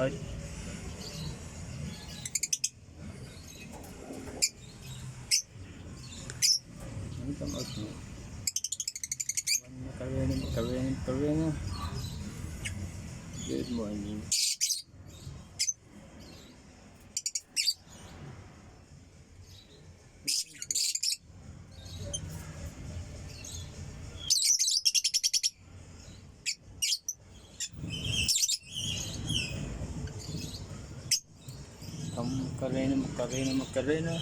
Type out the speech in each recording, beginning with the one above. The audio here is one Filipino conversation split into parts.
out. Come out mo. Makarena. Good morning. Macarena.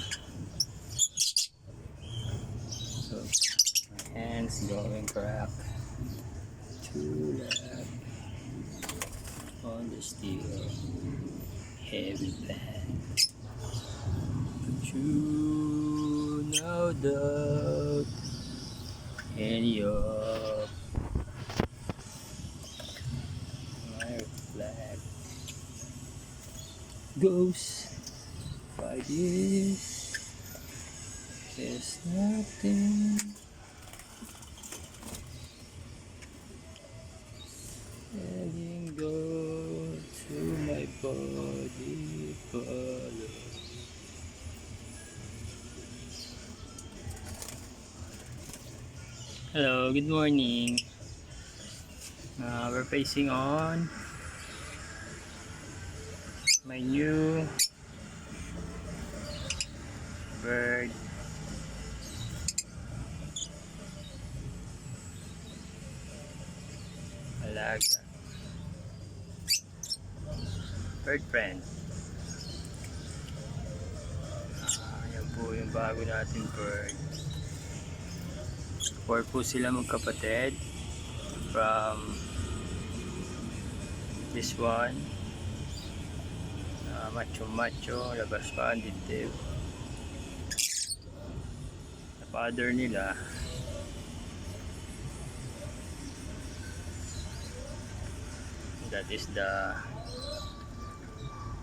So, my hands going crack. Too loud on the steel. Heavy band. You no doubt any of my flag goes by this. There's nothing letting go to my body follow. Hello, good morning. We're facing on my new bird alaga bird friend. Yan po yung bago natin bird. Four po sila magkapatid. From this one, macho, labas pa ang dibdib. The father nila, that is the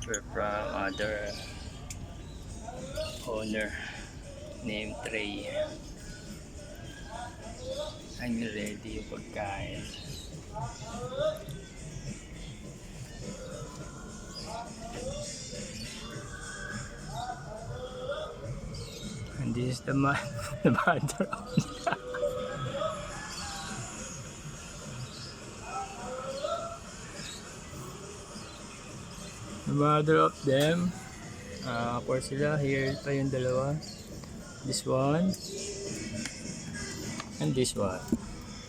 from other owner named Trey. I'm ready yung pagkain. And this is the mother of the mother of them. Four sila. Here pa yung dalawa. This one. And this one.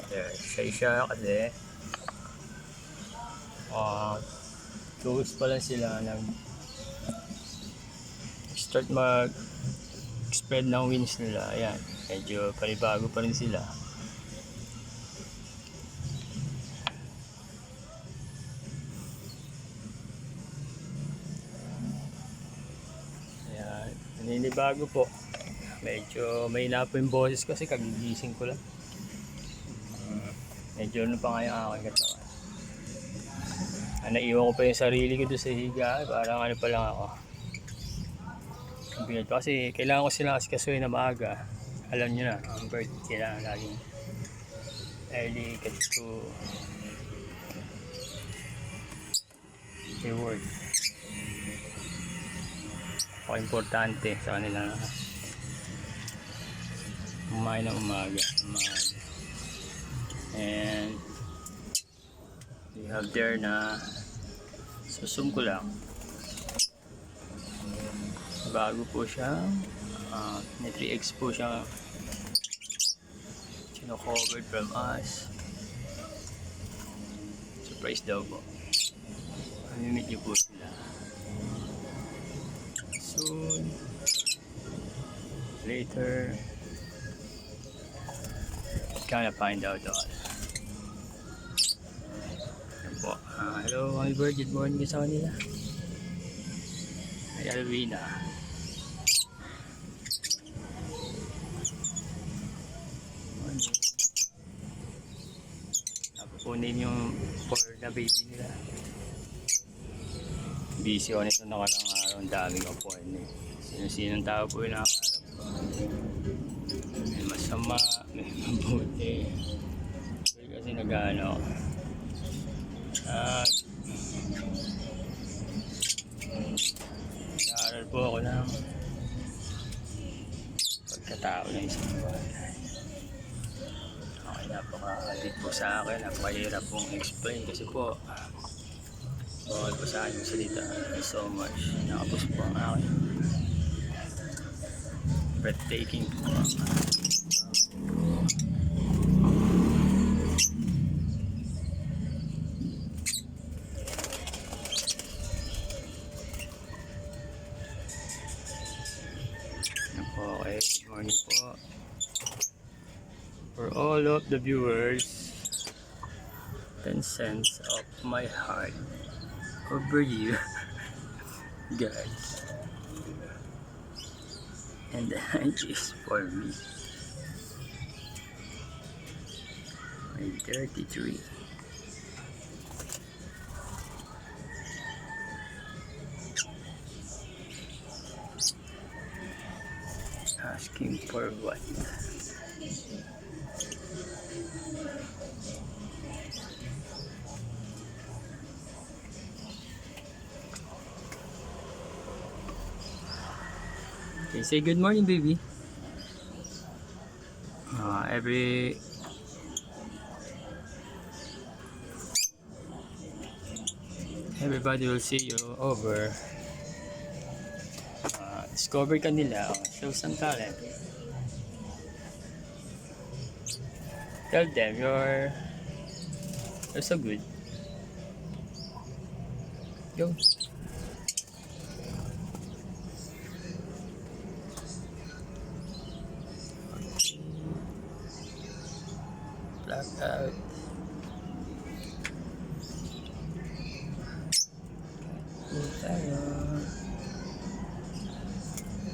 There. Siya kasi. Close pa lang sila. Start mag-spread ng wings nila. Ayan. Medyo panibago pa rin sila. Ayan. Naninibago po. Medyo may na po yung boses kasi kagigising ko lang. Medyo ano pa nga yung aking katawan. Naiwan ko pa yung sarili ko doon sa higa. Parang ano pa lang ako. Kasi kailangan ko sila kasi kasuhin na maaga. Alam nyo na, ang bird kailangan laging early get to the work. Importante sa kanila na kumain ng umaga. And we have there na susum ko lang. Bago po siya. May 3 eggs po siya. Covered from us. Surprise daw po. Mamimit niyo po sila. Soon. Later. Gonna find out all. Yan po. Hello, Mami Bird. Good morning sa kanila. Ay, Alvina. Napupunin yung 4 na baby nila. Busy ako nito nakalang araw. Ang daming appointment. Sino-sinong tao po yung nakakarap ko. May masama, may mabuti. Kasi nag-ano. ng pagkatao ng isang bagay. Okay, napaka-deep po sa akin, napakahirap pong explain kasi po bawal po sa akin yung salita so much. Nakapos po ang akin. Breathtaking po. Okay, good morning po for all of the viewers. 10 cents of my heart over you guys, and the hand is for me, my 33. Asking for what? Okay, say good morning, baby. Everybody will see you over. Discover ka nila. Show some talent. Tell them you're so good. Go. Black out. Tayo.